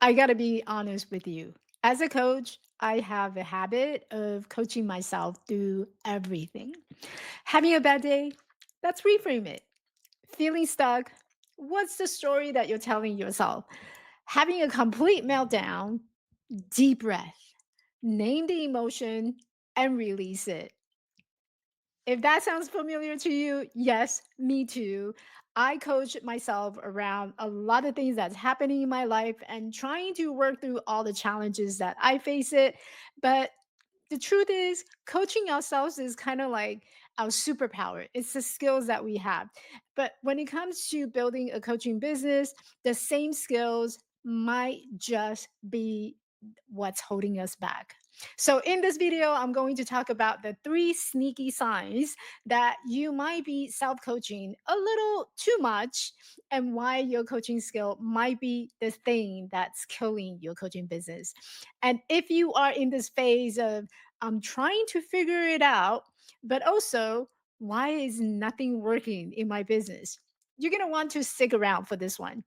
I got to be honest with you. As a coach, I have a habit of coaching myself through everything. Having a bad day, let's reframe it. Feeling stuck, what's the story that you're telling yourself? Having a complete meltdown, deep breath, name the emotion and release it. If that sounds familiar to you, yes, me too. I coach myself around a lot of things that's happening in my life and trying to work through all the challenges that I face it. But the truth is, coaching ourselves is kind of like our superpower. It's the skills that we have. But when it comes to building a coaching business, the same skills might just be what's holding us back. So, in this video, I'm going to talk about the three sneaky signs that you might be self coaching a little too much and why your coaching skill might be the thing that's killing your coaching business. And if you are in this phase of, I'm trying to figure it out, but also, why is nothing working in my business? You're going to want to stick around for this one.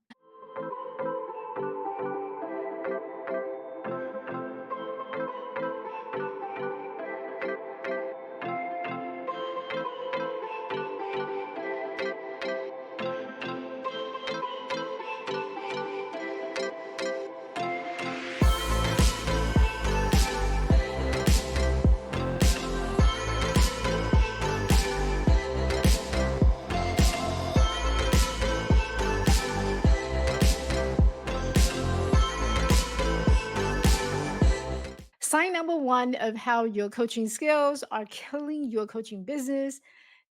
Sign number one of how your coaching skills are killing your coaching business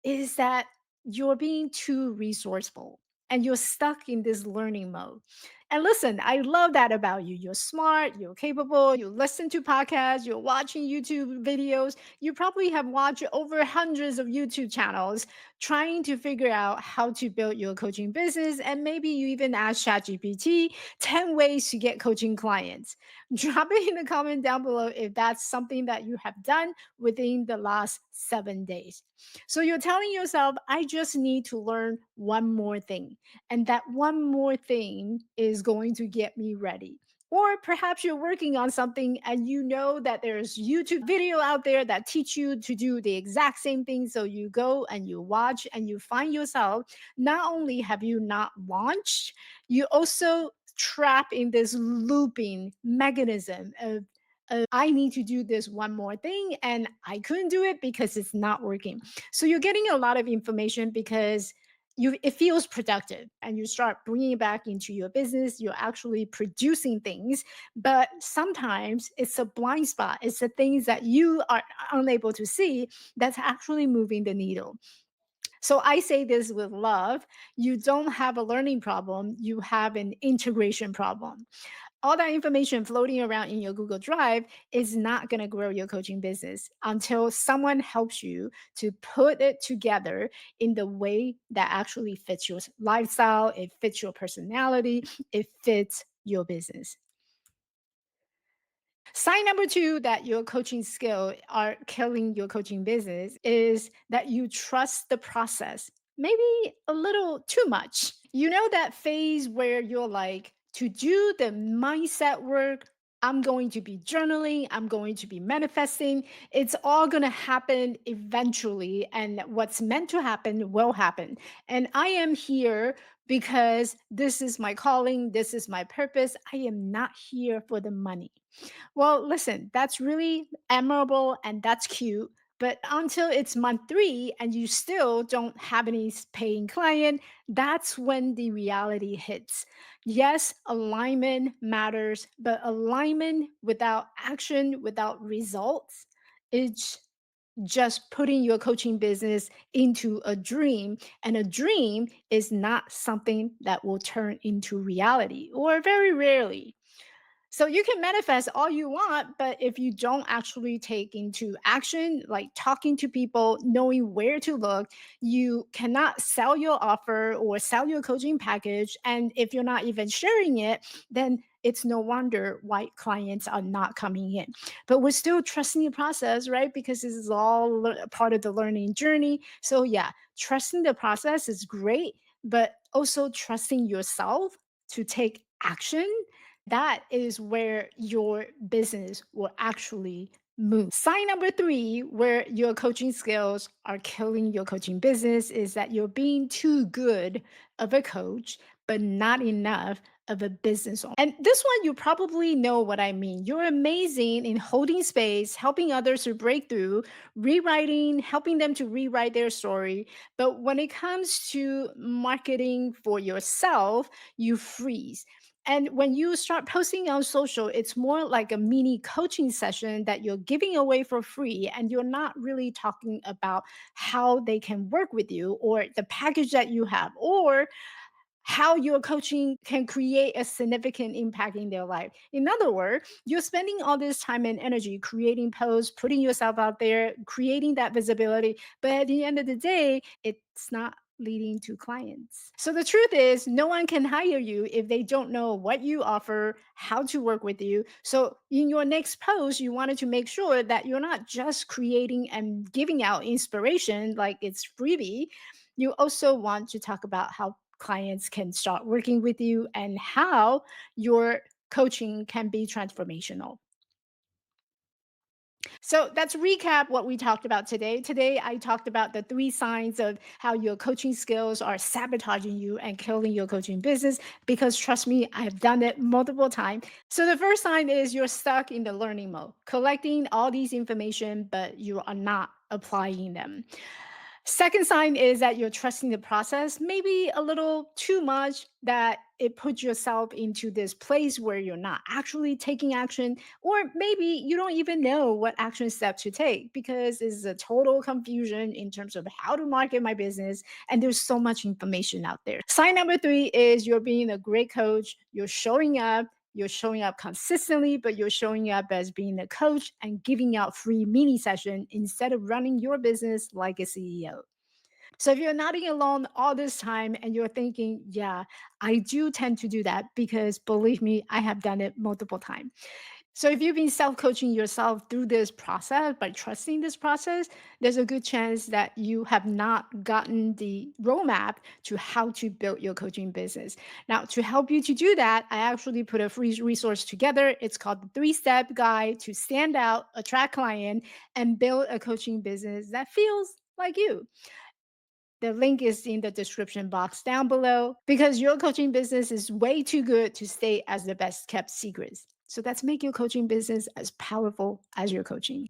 is that you're being too resourceful and you're stuck in this learning mode. And listen, I love that about you. You're smart, you're capable, you listen to podcasts, you're watching YouTube videos. You probably have watched over hundreds of YouTube channels trying to figure out how to build your coaching business. And maybe you even ask ChatGPT 10 ways to get coaching clients. Drop it in the comment down below if that's something that you have done within the last 7 days. So you're telling yourself, I just need to learn one more thing. And that one more thing is going to get me ready. Or perhaps you're working on something and you know that there's YouTube video out there that teach you to do the exact same thing. So you go and you watch and you find yourself, not only have you not launched, you also trap in this looping mechanism of I need to do this one more thing and I couldn't do it because it's not working. So you're getting a lot of information because it feels productive and you start bringing it back into your business. You're actually producing things, but sometimes it's a blind spot. It's the things that you are unable to see that's actually moving the needle. So I say this with love. You don't have a learning problem, you have an integration problem. All that information floating around in your Google Drive is not going to grow your coaching business until someone helps you to put it together in the way that actually fits your lifestyle, it fits your personality, it fits your business. Sign number two that your coaching skill are killing your coaching business is that you trust the process, maybe a little too much. You know that phase where you're like, to do the mindset work, I'm going to be journaling, I'm going to be manifesting. It's all going to happen eventually. And what's meant to happen will happen. And I am here because this is my calling, this is my purpose. I am not here for the money. Well, listen, that's really admirable and that's cute. But until it's month three and you still don't have any paying client, that's when the reality hits. Yes, alignment matters, but alignment without action, without results, it's just putting your coaching business into a dream. And a dream is not something that will turn into reality, or very rarely. So you can manifest all you want, but if you don't actually take into action, like talking to people, knowing where to look, you cannot sell your offer or sell your coaching package. And if you're not even sharing it, then it's no wonder why clients are not coming in. But we're still trusting the process, right? Because this is all part of the learning journey. So, yeah, trusting the process is great, but also trusting yourself to take action That is where your business will actually move. Sign number three, where your coaching skills are killing your coaching business, is that you're being too good of a coach, but not enough of a business owner. And this one, you probably know what I mean. You're amazing in holding space, helping others to break through, rewriting, helping them to rewrite their story. But when it comes to marketing for yourself, you freeze. And when you start posting on social, it's more like a mini coaching session that you're giving away for free. And you're not really talking about how they can work with you or the package that you have or how your coaching can create a significant impact in their life. In other words, you're spending all this time and energy creating posts, putting yourself out there, creating that visibility. But at the end of the day, it's not leading to clients. So the truth is, no one can hire you if they don't know what you offer, how to work with you. So in your next post, you wanted to make sure that you're not just creating and giving out inspiration like it's freebie. You also want to talk about how clients can start working with you and how your coaching can be transformational. So that's recap what we talked about today. Today, I talked about the three signs of how your coaching skills are sabotaging you and killing your coaching business. Because trust me, I have done it multiple times. So the first sign is you're stuck in the learning mode, collecting all these information, but you are not applying them. Second sign is that you're trusting the process, maybe a little too much, that it puts yourself into this place where you're not actually taking action, or maybe you don't even know what action step to take because it's a total confusion in terms of how to market my business. And there's so much information out there. Sign number three is you're being a great coach, you're showing up. You're showing up consistently, but you're showing up as being a coach and giving out free mini session instead of running your business like a CEO. So if you're nodding along all this time and you're thinking, yeah, I do tend to do that because believe me, I have done it multiple times. So if you've been self-coaching yourself through this process by trusting this process, there's a good chance that you have not gotten the roadmap to how to build your coaching business. Now, to help you to do that, I actually put a free resource together. It's called the three-step guide to stand out, attract client, and build a coaching business that feels like you. The link is in the description box down below because your coaching business is way too good to stay as the best kept secrets. So let's make your coaching business as powerful as your coaching.